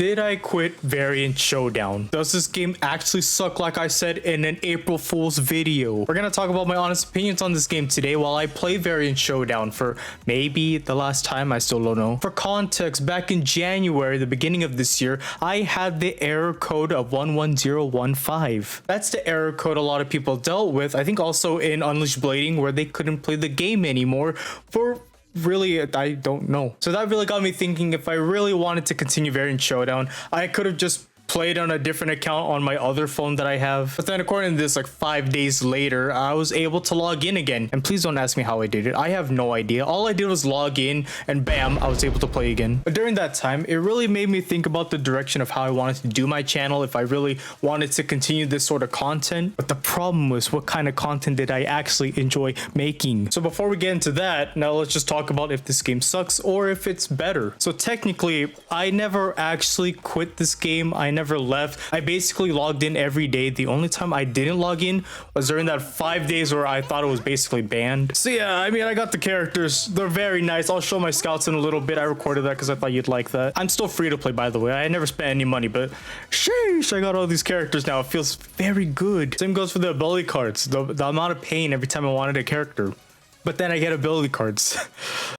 Did I quit Variant Showdown? Does this game actually suck like I said in an April Fool's video? We're gonna talk about my honest opinions on this game today while I play Variant Showdown for maybe the last time, I still don't know. For context, back in January, the beginning of this year, I had the error code of 11015. That's the error code a lot of people dealt with. I think also in Unleashed Blading where they couldn't play the game anymore for really, I don't know. So that really got me thinking, if I really wanted to continue Variant Showdown, I could have just played on a different account on my other phone that I have. But then according to this, like 5 days later, I was able to log in again. And please don't ask me how I did it. I have no idea. All I did was log in and bam, I was able to play again. But during that time, it really made me think about the direction of how I wanted to do my channel, if I really wanted to continue this sort of content. But the problem was, what kind of content did I actually enjoy making? So before we get into that, now let's just talk about if this game sucks or if it's better. So technically, I never actually quit this game. I never left. I basically logged in every day. The only time I didn't log in was during that 5 days where I thought it was basically banned. So yeah, I mean, I got the characters. They're very nice. I'll show my scouts in a little bit. I recorded that because I thought you'd like that. I'm still free to play, by the way. I never spent any money, but sheesh, I got all these characters now. It feels very good. Same goes for the ability cards. The amount of pain every time I wanted a character. But then I get ability cards.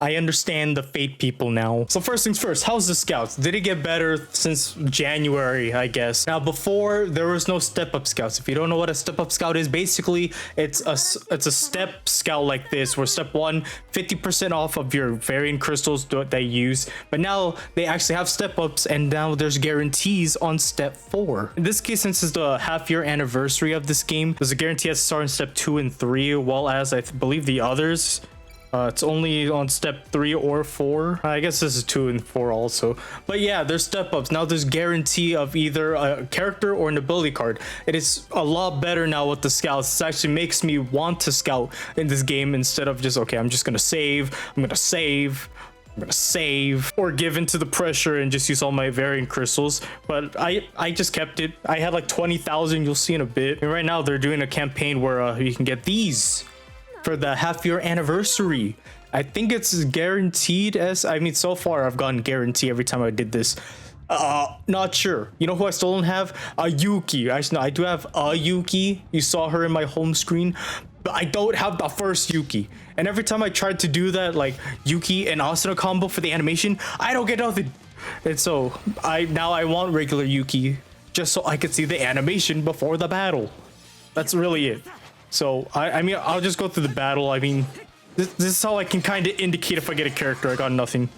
I understand the Fate people now. So first things first, how's the scouts? Did it get better since January, I guess? Now before, there was no step-up scouts. If you don't know what a step-up scout is, basically it's a step scout like this, where step 1, 50% off of your variant crystals that you use. But now they actually have step-ups, and now there's guarantees on step 4. In this case, since it's the half-year anniversary of this game, there's a guarantee SSR in step 2 and 3, while as I believe the others, it's only on step 3 or 4. I guess this is 2 and 4 also. But yeah, there's step ups. Now there's guarantee of either a character or an ability card. It is a lot better now with the scouts. It actually makes me want to scout in this game instead of just, okay, I'm just gonna save. I'm gonna save or give into the pressure and just use all my variant crystals. But I just kept it. I had like 20,000. You'll see in a bit. And right now they're doing a campaign where you can get these for the half-year anniversary. I think it's guaranteed as, I mean, so far I've gotten guarantee every time I did this. Not sure. You know who I still don't have? Yuki. I do have Yuki. You saw her in my home screen, but I don't have the first Yuki. And every time I tried to do that, like Yuki and Asuna combo for the animation, I don't get nothing. And so I want regular Yuki just so I could see the animation before the battle. That's really it. So I mean, I'll just go through the battle. I mean, this is how I can kind of indicate if I get a character. I got nothing.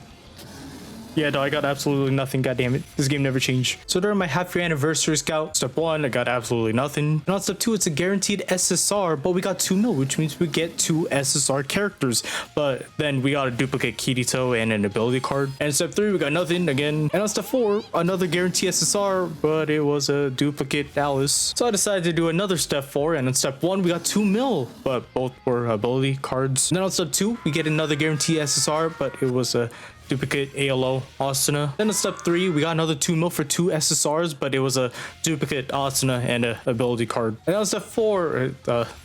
Yeah, no, I got absolutely nothing. God damn it. This game never changed. So during my half-year anniversary scout, step 1, I got absolutely nothing. And on step 2, it's a guaranteed SSR, but we got 2 mil, which means we get 2 SSR characters. But then we got a duplicate Kirito and an ability card. And step 3, we got nothing again. And on step 4, another guaranteed SSR, but it was a duplicate Alice. So I decided to do another step 4, and on step 1, we got 2 mil, but both were ability cards. And then on step 2, we get another guaranteed SSR, but it was a duplicate ALO Asuna. Then in step 3, we got another 2 mil for 2 SSRs, but it was a duplicate Asuna and a ability card. And on step 4,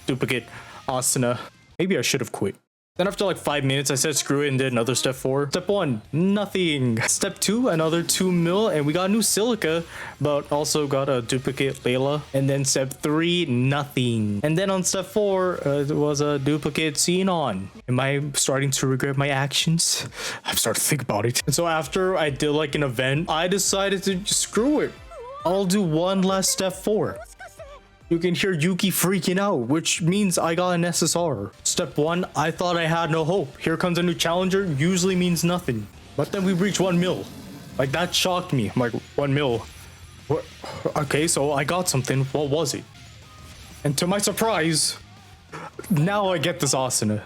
duplicate Asuna. Maybe I should have quit. Then after like 5 minutes, I said screw it and did another step 4. Step 1, nothing. Step 2, another 2 mil, and we got a new Silica, but also got a duplicate Layla. And then step 3, nothing. And then on step 4, it was a duplicate Xenon. Am I starting to regret my actions? I've started to think about it. And so after I did like an event, I decided to just screw it. I'll do one last step 4. You can hear Yuki freaking out, which means I got an SSR. Step 1, I thought I had no hope. Here comes a new challenger, usually means nothing. But then we reached 1 mil. Like, that shocked me. I'm like, 1 mil? What? Okay, so I got something. What was it? And to my surprise, now I get this Asuna.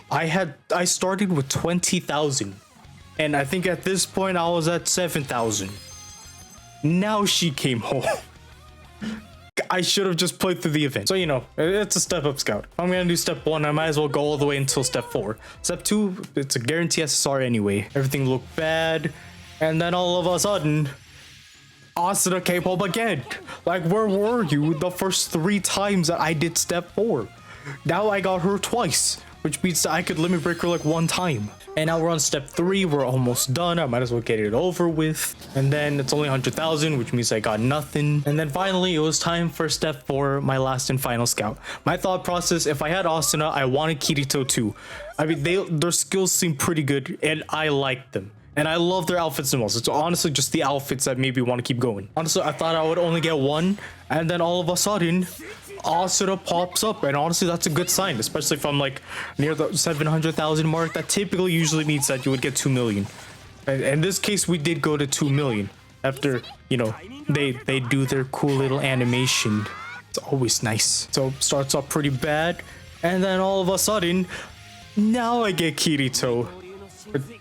I started with 20,000. And I think at this point I was at 7,000. Now she came home. I should have just played through the event. So, you know, it's a step-up scout. If I'm gonna do step 1, I might as well go all the way until step 4. Step 2, it's a guarantee SSR anyway. Everything looked bad. And then all of a sudden, Asuna came home again. Like, where were you the first 3 times that I did step 4? Now I got her twice. which means I could limit break her like one time. And now we're on step 3. We're almost done. I might as well get it over with. And then it's only 100,000, which means I got nothing. And then finally, it was time for step 4, my last and final scout. My thought process, if I had Asuna, I wanted Kirito too. I mean, their skills seem pretty good, and I like them. And I love their outfits the most. It's honestly just the outfits that made me want to keep going. Honestly, I thought I would only get one, and then all of a sudden, Asuna pops up, and honestly, that's a good sign, especially if I'm like near the 700,000 mark. That typically usually means that you would get 2 million. And in this case, we did go to 2 million after, you know, they do their cool little animation. It's always nice. So starts off pretty bad, and then all of a sudden, now I get Kirito.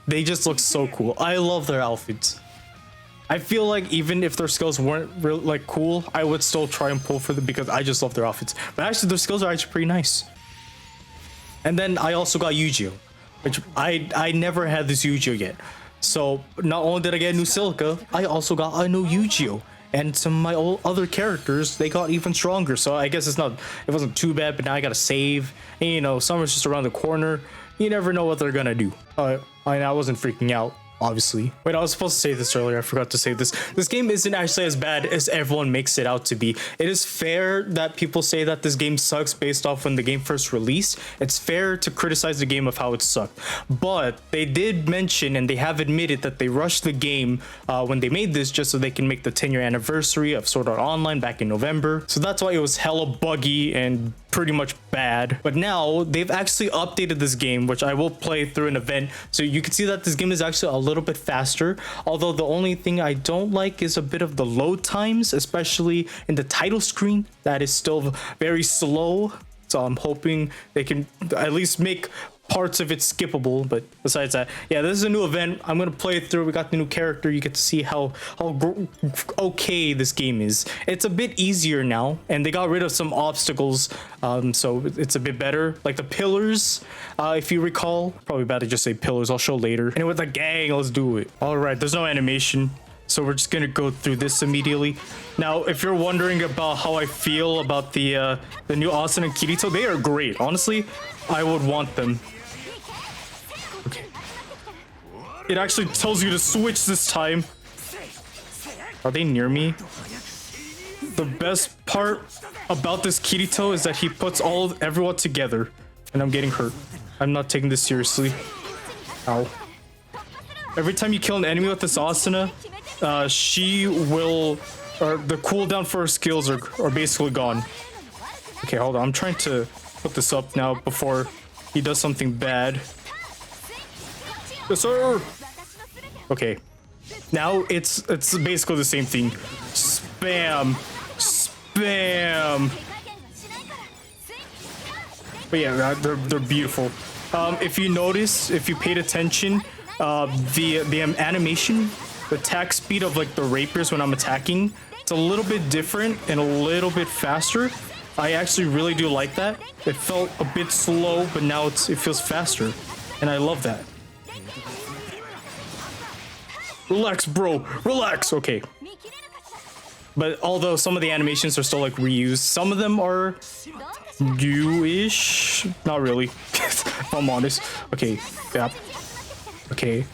They just look so cool. I love their outfits. I feel like even if their skills weren't really like cool, I would still try and pull for them because I just love their outfits. But actually, their skills are actually pretty nice. And then I also got Yu-Gi-Oh, which I never had this Yu-Gi-Oh yet. So not only did I get a new Silica, I also got a new Yu-Gi-Oh. And some of my old other characters, they got even stronger. So I guess it wasn't too bad, but now I gotta save. And you know, summer's just around the corner. You never know what they're gonna do. I wasn't freaking out, obviously. Wait, I was supposed to say this earlier. I forgot to say this. This game isn't actually as bad as everyone makes it out to be. It is fair that people say that this game sucks based off when the game first released. It's fair to criticize the game of how it sucked. But they did mention, and they have admitted, that they rushed the game when they made this just so they can make the 10-year anniversary of Sword Art Online back in November. So that's why it was hella buggy and pretty much bad. But now they've actually updated this game, which I will play through an event, so you can see that this game is actually a little bit faster. Although the only thing I don't like is a bit of the load times, especially in the title screen. That is still very slow, so I'm hoping they can at least make parts of it skippable. But besides that, yeah, this is a new event. I'm gonna play it through. We got the new character. You get to see how okay this game is. It's a bit easier now, and they got rid of some obstacles, so it's a bit better, like the pillars, if you recall. Probably bad to just say pillars. I'll show later. And with the gang, let's do it. All right, there's no animation, so we're just gonna go through this immediately. Now, if you're wondering about how I feel about the new Asuna and Kirito, they are great. Honestly, I would want them. Okay. It actually tells you to switch this time. Are they near me? The best part about this Kirito is that he puts everyone together, and I'm getting hurt. I'm not taking this seriously. Ow. Every time you kill an enemy with this Asuna, she will, or the cooldown for her skills are basically gone. Okay, hold on. I'm trying to put this up now before he does something bad. Yes, sir. Okay. Now it's basically the same thing. Spam. Spam. But yeah, they're beautiful. If you notice, if you paid attention, the animation, the attack speed of like the rapiers when I'm attacking, it's a little bit different and a little bit faster. I actually really do like that. It felt a bit slow, but now it feels faster, and I love that. Relax, bro. Relax. Okay. But although some of the animations are still like reused, some of them are new-ish. Not really, if I'm honest. Okay. Yeah. Okay.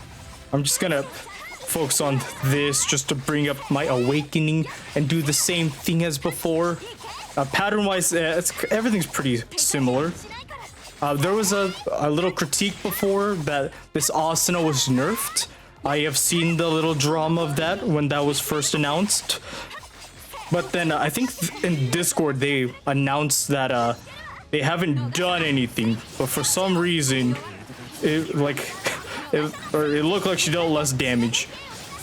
I'm just gonna focus on this just to bring up my awakening and do the same thing as before. Pattern-wise, everything's pretty similar. There was a little critique before that this Asuna was nerfed. I have seen the little drama of that when that was first announced. But then I think in Discord they announced that they haven't done anything, but for some reason it looked like she dealt less damage.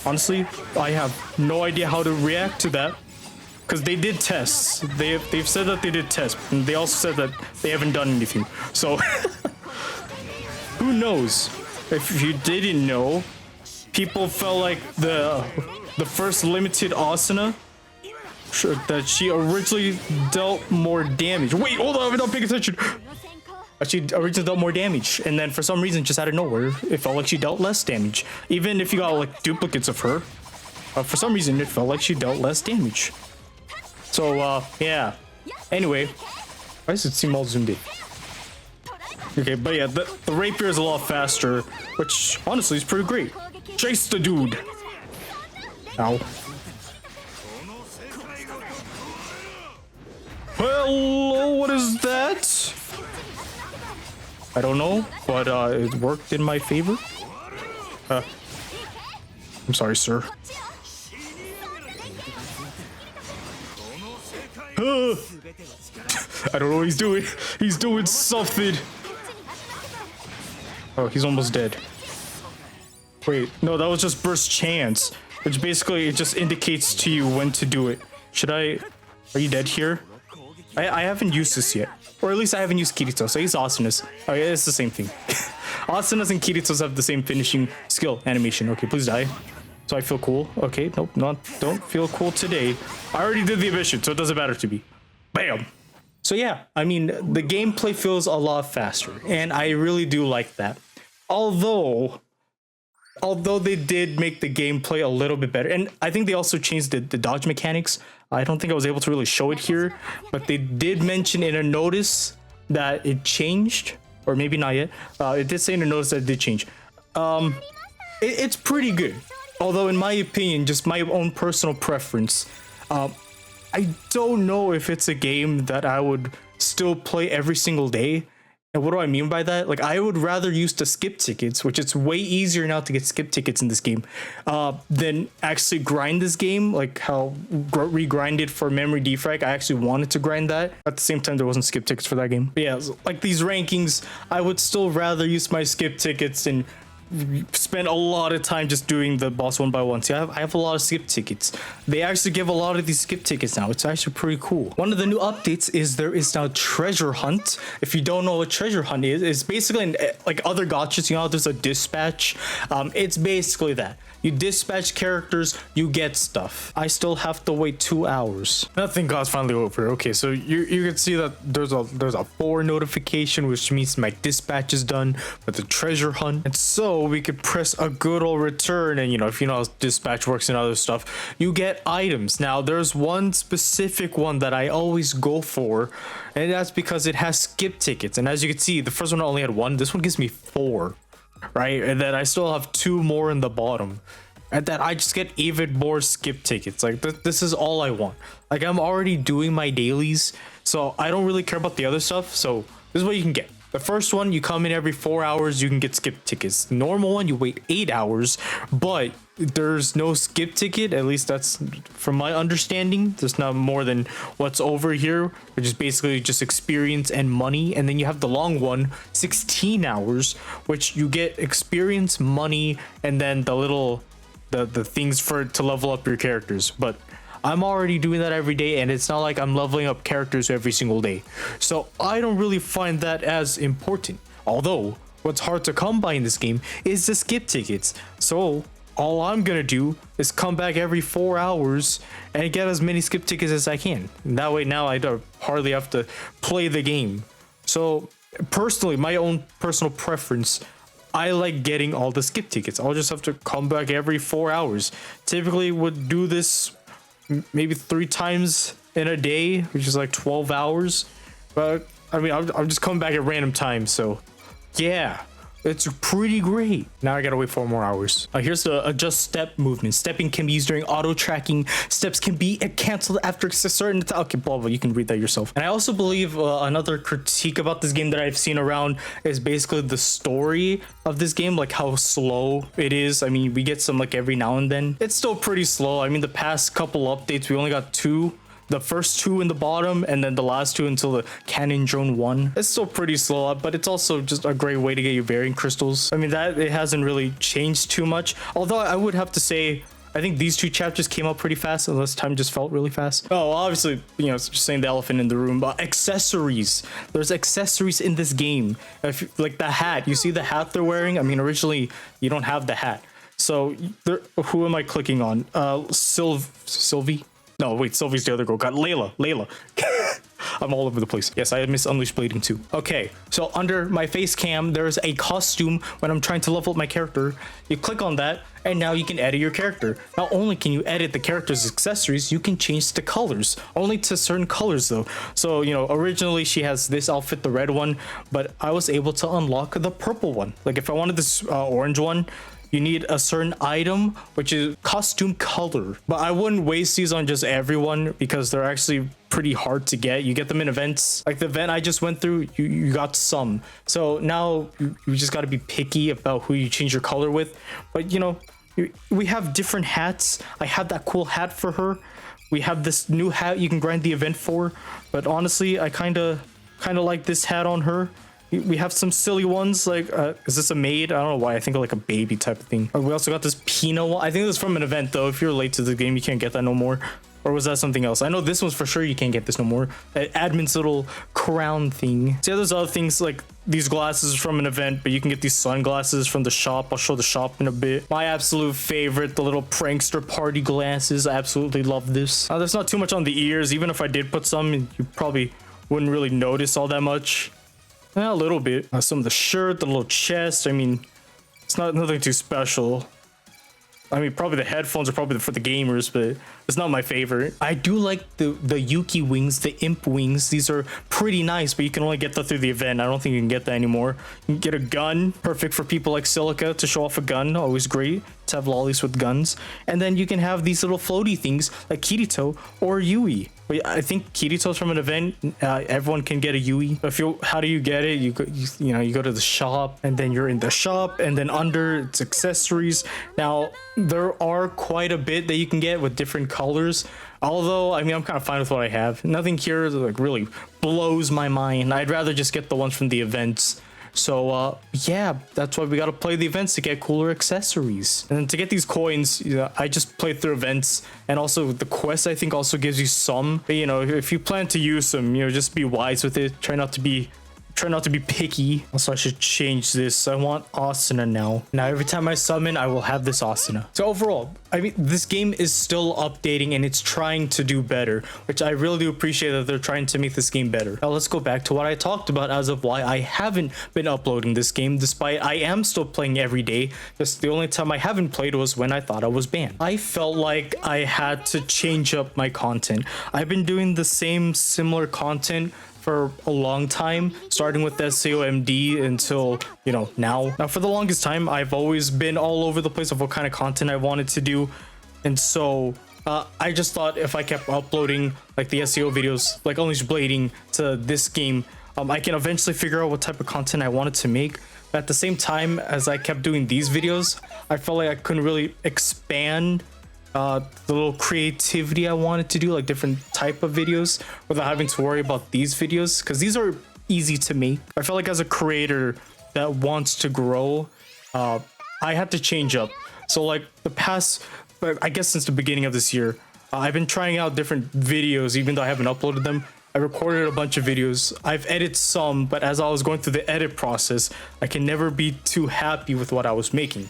Honestly, I have no idea how to react to that. Because they did tests. They've said that they did tests. And they also said that they haven't done anything. So, who knows? If you didn't know, people felt like the first limited Asuna, that she originally dealt more damage. Wait, hold on, I'm not paying attention. She originally dealt more damage. And then for some reason, just out of nowhere, it felt like she dealt less damage. Even if you got like duplicates of her, for some reason, it felt like she dealt less damage. So, yeah. Anyway, why does it seem all zoomed in? Okay, but yeah, the rapier is a lot faster, which honestly is pretty great. Chase the dude. Ow. Hello, what is that? I don't know, but it worked in my favor. I'm sorry, sir. I don't know what he's doing. He's doing something. Oh, he's almost dead. Wait, no, that was just burst chance, which basically it just indicates to you when to do it. Should I? Are you dead here? I haven't used this yet, or at least I haven't used Kirito, so he's Asuna's. Oh yeah, it's the same thing. Asuna's and Kirito's have the same finishing skill animation. Okay, please die. So I feel cool. Okay, nope, don't feel cool today. I already did the mission, so it doesn't matter to me. Bam. So yeah, I mean, the gameplay feels a lot faster, and I really do like that. Although they did make the gameplay a little bit better, and I think they also changed the dodge mechanics. I don't think I was able to really show it here, but they did mention in a notice that it changed, or maybe not yet. It did say in a notice that it did change. It's pretty good. Although in my opinion, just my own personal preference, I don't know if it's a game that I would still play every single day. And what do I mean by that? Like, I would rather use the skip tickets, which it's way easier now to get skip tickets in this game, than actually grind this game, like how re-grinded for memory defrag. I actually wanted to grind that. At the same time, there wasn't skip tickets for that game. But yeah, like these rankings, I would still rather use my skip tickets and spend a lot of time just doing the boss one by one. See, I have a lot of skip tickets. They actually give a lot of these skip tickets now. It's actually pretty cool. One of the new updates is there is now treasure hunt. If you don't know what treasure hunt is, it's basically like other gachas, you know, there's a dispatch. It's basically that. You dispatch characters, you get stuff. I still have to wait 2 hours. Nothing god's finally over. Okay, so you can see that there's a 4 notification, which means my dispatch is done for the treasure hunt. And so we could press a good old return, and you know, if you know how dispatch works and other stuff, you get items. Now there's one specific one that I always go for, and that's because it has skip tickets. And as you can see, the first one only had 1. This one gives me 4. Right, and then I still have 2 more in the bottom, and then I just get even more skip tickets. Like this is all I want. Like, I'm already doing my dailies, so I don't really care about the other stuff. So this is what you can get. The first one, you come in every 4 hours, you can get skip tickets. The normal one, you wait 8 hours, but there's no skip ticket. At least that's from my understanding. There's not more than what's over here, which is basically just experience and money. And then you have the long one, 16 hours, which you get experience, money, and then the little the things to level up your characters. But I'm already doing that every day, and it's not like I'm leveling up characters every single day, so I don't really find that as important. Although what's hard to come by in this game is the skip tickets, so all I'm gonna do is come back every 4 hours and get as many skip tickets as I can. And that way now I don't hardly have to play the game. So personally, my own personal preference, I like getting all the skip tickets. I'll just have to come back every 4 hours. Typically would do this maybe 3 times in a day, which is like 12 hours. But I mean, I'm just coming back at random times, so yeah, it's pretty great. Now I gotta wait 4 more hours. Here's the adjust step movement. Stepping can be used during auto tracking. Steps can be canceled after a certain time. Okay, blah blah. You can read that yourself. And I also believe another critique about this game that I've seen around is basically the story of this game, like how slow it is. I mean, we get some like every now and then. It's still pretty slow. I mean, the past couple updates, we only got 2. The first 2 in the bottom, and then the last 2 until the cannon drone 1. It's still pretty slow, but it's also just a great way to get your variant crystals. I mean, that it hasn't really changed too much. Although I would have to say, I think these 2 chapters came out pretty fast, unless time just felt really fast. Oh, obviously, you know, it's just saying the elephant in the room, but accessories. There's accessories in this game. If, like the hat, you see the hat they're wearing? I mean, originally, you don't have the hat. So, who am I clicking on? Sylvie? No, wait, Sylvie's the other girl. Got Layla. I'm all over the place. Yes, I miss Unleashed Bleeding too. Okay, so under my face cam, there's a costume when I'm trying to level up my character. You click on that, and now you can edit your character. Not only can you edit the character's accessories, you can change the colors. Only to certain colors though. So, you know, originally she has this outfit, the red one, but I was able to unlock the purple one. Like if I wanted this orange one, you need a certain item, which is costume color. But I wouldn't waste these on just everyone because they're actually pretty hard to get. You get them in events. Like the event I just went through, you got some. So now you just got to be picky about who you change your color with. But you know, we have different hats. I have that cool hat for her. We have this new hat you can grind the event for. But honestly, I kind of like this hat on her. We have some silly ones like is this a maid? I don't know why I think of like a baby type of thing. We also got this Pino one. I think this is from an event though. If you're late to the game, you can't get that no more. Or was that something else? I know this one's for sure you can't get this no more. Admin's little crown thing. So yeah, there's other things like these glasses from an event, but you can get these sunglasses from the shop. I'll show the shop in a bit. My absolute favorite, the little prankster party glasses. I absolutely love this. There's not too much on the ears. Even if I did put some, you probably wouldn't really notice all that much. Yeah, a little bit. Some of the shirt, the little chest. I mean, it's not nothing too special. I mean, probably the headphones are probably for the gamers, but it's not my favorite. I do like the Yuki wings, the imp wings. These are pretty nice, but you can only get that through the event. I don't think you can get that anymore. You can get a gun, perfect for people like Silica to show off a gun. Always great to have lollies with guns. And then you can have these little floaty things like Kirito or Yui. I think Kirito's from an event. Everyone can get a Yui. If you, how do you get it? You go to the shop, and then you're in the shop, and then under it's accessories. Now there are quite a bit that you can get with different colors. Although, I mean, I'm kind of fine with what I have. Nothing here like really blows my mind. I'd rather just get the ones from the events. So yeah, that's why we gotta play the events to get cooler accessories. And to get these coins, you know, I just played through events, and also the quest I think also gives you some. But you know, if you plan to use them, you know, just be wise with it. Try not to be picky. Also, I should change this. I want Asuna now. Now, every time I summon, I will have this Asuna. So overall, I mean, this game is still updating and it's trying to do better, which I really do appreciate that they're trying to make this game better. Now, let's go back to what I talked about as of why I haven't been uploading this game, despite I am still playing every day. Just the only time I haven't played was when I thought I was banned. I felt like I had to change up my content. I've been doing the same similar content for a long time, starting with SAOMD until, you know, now. Now, for the longest time, I've always been all over the place of what kind of content I wanted to do. And so I just thought if I kept uploading like the SAO videos, like Unleashed Blading to this game, I can eventually figure out what type of content I wanted to make. But at the same time, as I kept doing these videos, I felt like I couldn't really expand the little creativity I wanted to do, like different type of videos, without having to worry about these videos, because these are easy to make. I felt like as a creator that wants to grow, I had to change up. So like the past, I guess since the beginning of this year, I've been trying out different videos, even though I haven't uploaded them. I recorded a bunch of videos. I've edited some, but as I was going through the edit process, I can never be too happy with what I was making.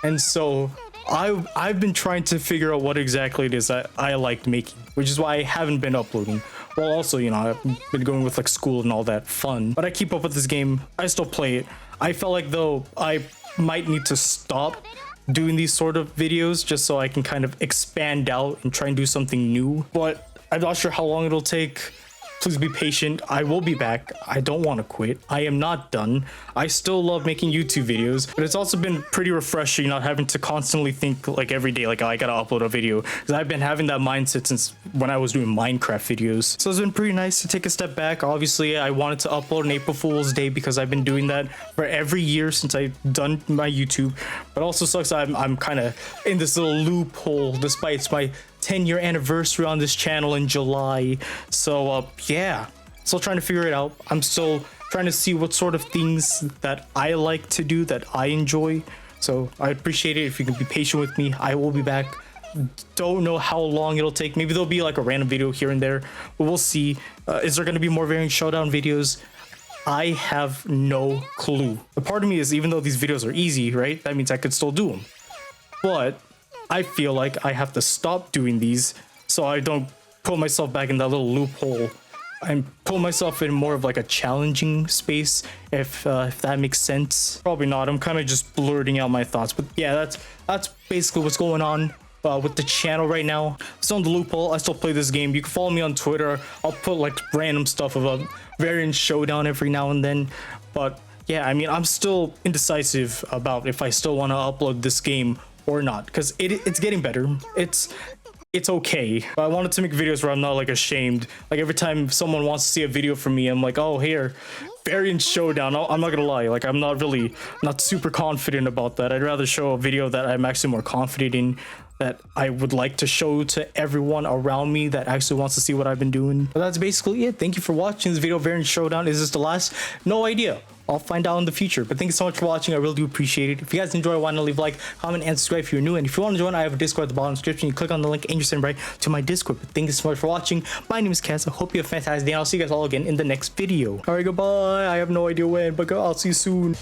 And so I've been trying to figure out what exactly it is I liked making, which is why I haven't been uploading. Well, also, you know, I've been going with like school and all that fun, but I keep up with this game. I still play it. I felt like though I might need to stop doing these sort of videos just so I can kind of expand out and try and do something new, but I'm not sure how long it'll take. Please be patient. I will be back. I don't want to quit. I am not done. I still love making YouTube videos, but it's also been pretty refreshing not having to constantly think like every day, like, oh, I gotta upload a video, because I've been having that mindset since when I was doing Minecraft videos. So it's been pretty nice to take a step back. Obviously, I wanted to upload an April Fool's Day because I've been doing that for every year since I've done my YouTube, but also sucks I'm kind of in this little loophole despite it's my 10-year anniversary on this channel in July. So yeah, still trying to figure it out. I'm still trying to see what sort of things that I like to do, that I enjoy. So I appreciate it if you can be patient with me. I will be back. Don't know how long it'll take. Maybe there'll be like a random video here and there, but we'll see. Is there going to be more variant Showdown videos? I have no clue. The part of me is, even though these videos are easy, right, that means I could still do them, but I feel like I have to stop doing these so I don't put myself back in that little loophole I'm putting myself in more of like a challenging space, if that makes sense. Probably not. I'm kind of just blurting out my thoughts. But yeah, that's basically what's going on with the channel right now. Still on the loophole. I still play this game. You can follow me on Twitter. I'll put like random stuff about variant Showdown every now and then. But yeah, I mean, I'm still indecisive about if I still want to upload this game or not, because it's getting better. It's okay. But I wanted to make videos where I'm not like ashamed. Like every time someone wants to see a video from me, I'm like, oh, here, variant Showdown. I'm not gonna lie, like I'm not super confident about that. I'd rather show a video that I'm actually more confident in, that I would like to show to everyone around me that actually wants to see what I've been doing. But that's basically it. Thank you for watching this video. Variant Showdown. Is this the last? No idea. I'll find out in the future. But thank you so much for watching. I really do appreciate it. If you guys enjoy, why not leave a like, comment, and subscribe if you're new. And if you want to join, I have a Discord at the bottom of the description. You click on the link and you're sent right to my Discord. But thank you so much for watching. My name is Cass. I hope you have a fantastic day. And I'll see you guys all again in the next video. Alright, goodbye. I have no idea when, but I'll see you soon.